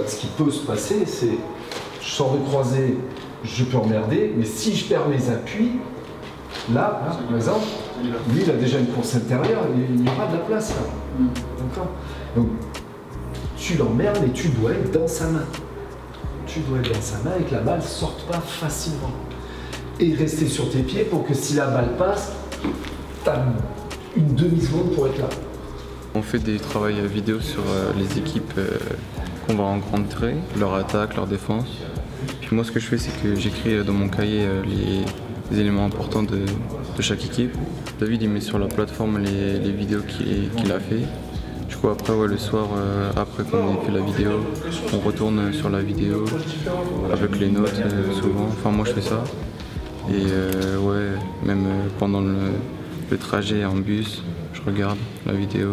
ce qui peut se passer, c'est je sors de croisée, je peux emmerder, mais si je perds mes appuis, là, par exemple, lui, il a déjà une course intérieure, il n'y aura pas de la place là. D'accord. Donc, tu l'emmerdes et tu dois être dans sa main. Tu dois être dans sa main et que la balle ne sorte pas facilement. Et rester sur tes pieds pour que si la balle passe, tu as une demi-seconde pour être là. On fait des travaux vidéo sur les équipes qu'on va rencontrer, leur attaque, leur défense. Puis moi ce que je fais c'est que j'écris dans mon cahier les éléments importants de chaque équipe. David il met sur la plateforme les vidéos qu'il a fait. Du coup après le soir, après qu'on ait fait la vidéo, on retourne sur la vidéo avec les notes souvent. Enfin moi je fais ça. Et même pendant le trajet en bus, je regarde la vidéo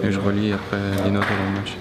et je relis après les notes avant le match.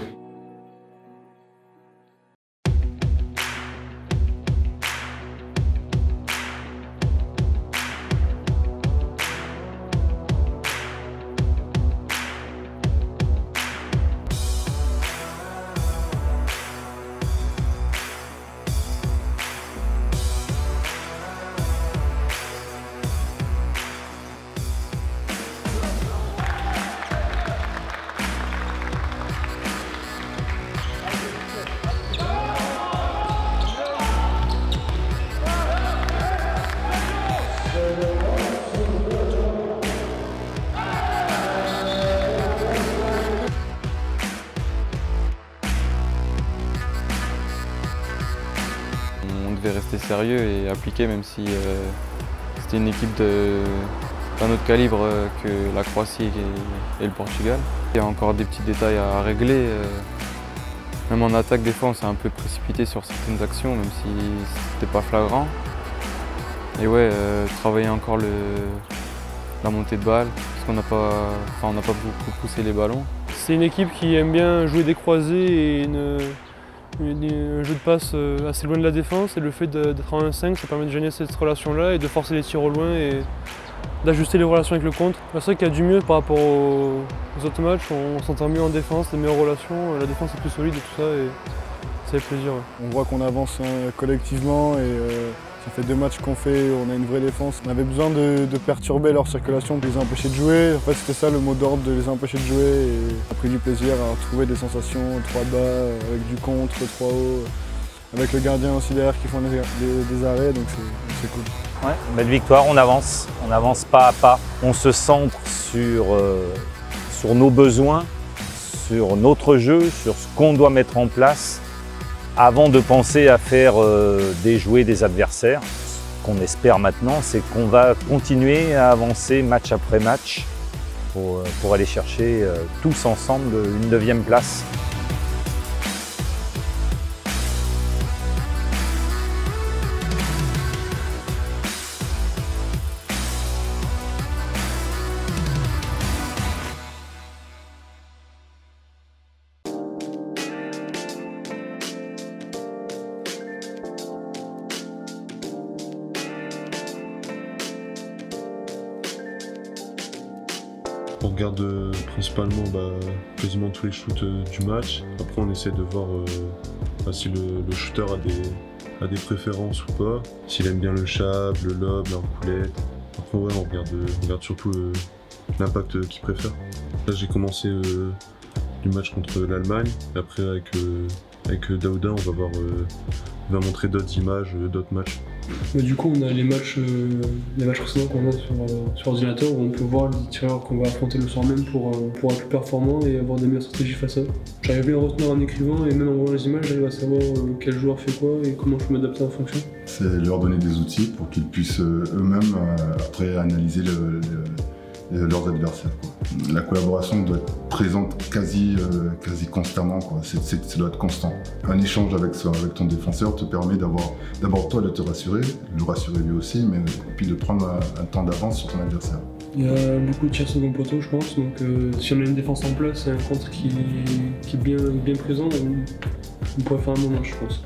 On devait rester sérieux et appliqué même si c'était une équipe d'un autre calibre que la Croatie et le Portugal. Il y a encore des petits détails à régler. Même en attaque, des fois, on s'est un peu précipité sur certaines actions, même si c'était pas flagrant. Et travailler encore la montée de balle, parce qu'on n'a pas beaucoup poussé les ballons. C'est une équipe qui aime bien jouer des croisés et un jeu de passe assez loin de la défense, et le fait d'être en 1-5, ça permet de gêner cette relation-là et de forcer les tirs au loin et d'ajuster les relations avec le contre. C'est vrai qu'il y a du mieux par rapport aux autres matchs, on s'entend mieux en défense, les meilleures relations, la défense est plus solide et tout ça, et ça fait plaisir. On voit qu'on avance collectivement et ça fait 2 matchs qu'on fait, on a une vraie défense. On avait besoin de perturber leur circulation, de les empêcher de jouer. En fait, c'était ça le mot d'ordre, de les empêcher de jouer. Et on a pris du plaisir à retrouver des sensations 3 bas, avec du contre, 3 haut, avec le gardien aussi derrière qui font des arrêts, donc c'est cool. Ouais, belle victoire, on avance pas à pas. On se centre sur nos besoins, sur notre jeu, sur ce qu'on doit mettre en place, avant de penser à faire déjouer des adversaires. Ce qu'on espère maintenant, c'est qu'on va continuer à avancer match après match pour aller chercher tous ensemble une 9e place. On regarde principalement quasiment tous les shoots du match. Après on essaie de voir si le shooter a des préférences ou pas. S'il aime bien le chab, le lob, la roulette. Après on regarde surtout l'impact qu'il préfère. Là j'ai commencé du match contre l'Allemagne. Après avec Daouda on va montrer d'autres images, d'autres matchs. Du coup, on a les matchs précédents qu'on a sur ordinateur où on peut voir les tireurs qu'on va affronter le soir même pour être plus performant et avoir des meilleures stratégies face à eux. J'arrive bien à retenir en écrivant et même en voyant les images, j'arrive à savoir quel joueur fait quoi et comment je peux m'adapter en fonction. C'est leur donner des outils pour qu'ils puissent eux-mêmes après analyser leurs adversaires, quoi. La collaboration doit être présente quasi constamment, quoi. Ça doit être constant. Un échange avec ton défenseur te permet d'abord toi de te rassurer, le rassurer lui aussi, mais puis de prendre un temps d'avance sur ton adversaire. Il y a beaucoup de tirs second poteau, je pense, donc si on a une défense en place et un contre qui est bien présent, on pourrait faire un bon match, je pense.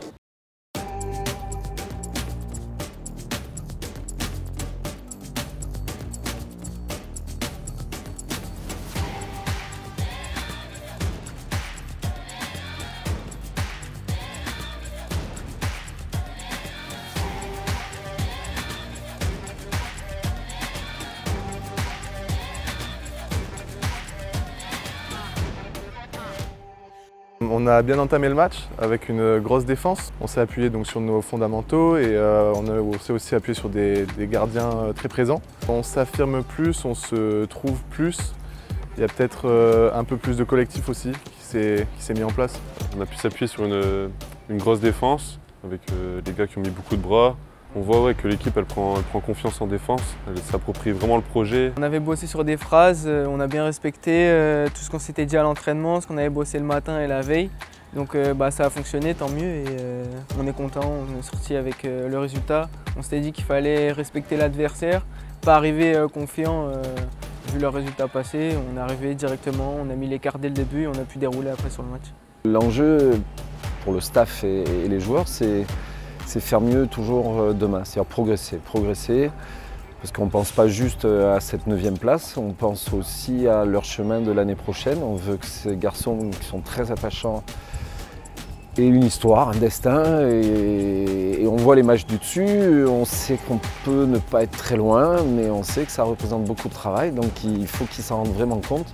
On a bien entamé le match avec une grosse défense. On s'est appuyé donc sur nos fondamentaux et on s'est aussi appuyé sur des gardiens très présents. On s'affirme plus, on se trouve plus. Il y a peut-être un peu plus de collectif aussi qui s'est mis en place. On a pu s'appuyer sur une grosse défense avec les gars qui ont mis beaucoup de bras. On voit que l'équipe elle prend confiance en défense, elle s'approprie vraiment le projet. On avait bossé sur des phrases, on a bien respecté tout ce qu'on s'était dit à l'entraînement, ce qu'on avait bossé le matin et la veille. Donc ça a fonctionné, tant mieux, et on est content, on est sorti avec le résultat. On s'était dit qu'il fallait respecter l'adversaire, pas arriver confiant vu le résultat passé. On est arrivé directement, on a mis l'écart dès le début et on a pu dérouler après sur le match. L'enjeu pour le staff et les joueurs, c'est faire mieux toujours demain, c'est-à-dire progresser, parce qu'on ne pense pas juste à cette 9e place, on pense aussi à leur chemin de l'année prochaine. On veut que ces garçons qui sont très attachants aient une histoire, un destin, et on voit les matchs du dessus, on sait qu'on peut ne pas être très loin, mais on sait que ça représente beaucoup de travail, donc il faut qu'ils s'en rendent vraiment compte.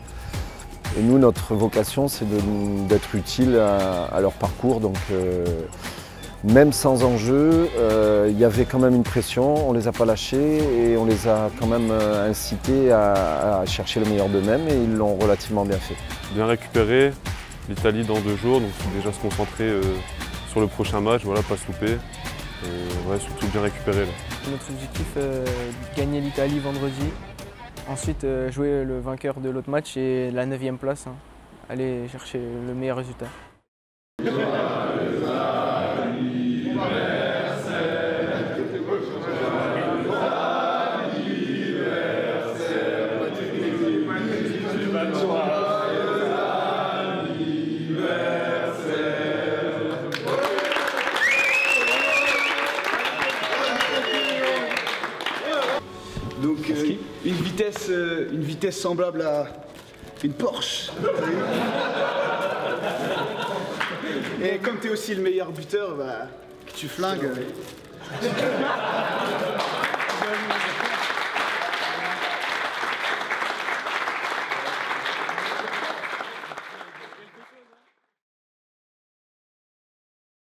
Et nous, notre vocation, c'est d'être utile à leur parcours. Donc, même sans enjeu, il y avait quand même une pression, on ne les a pas lâchés et on les a quand même incités à chercher le meilleur d'eux-mêmes et ils l'ont relativement bien fait. Bien récupéré, l'Italie dans 2 jours, donc déjà se concentrer sur le prochain match, voilà, pas se louper et surtout bien récupérer. Là. Notre objectif, gagner l'Italie vendredi, ensuite jouer le vainqueur de l'autre match et la 9e place, aller chercher le meilleur résultat. Donc une vitesse semblable à une Porsche. Et comme tu es aussi le meilleur buteur, que tu flingues.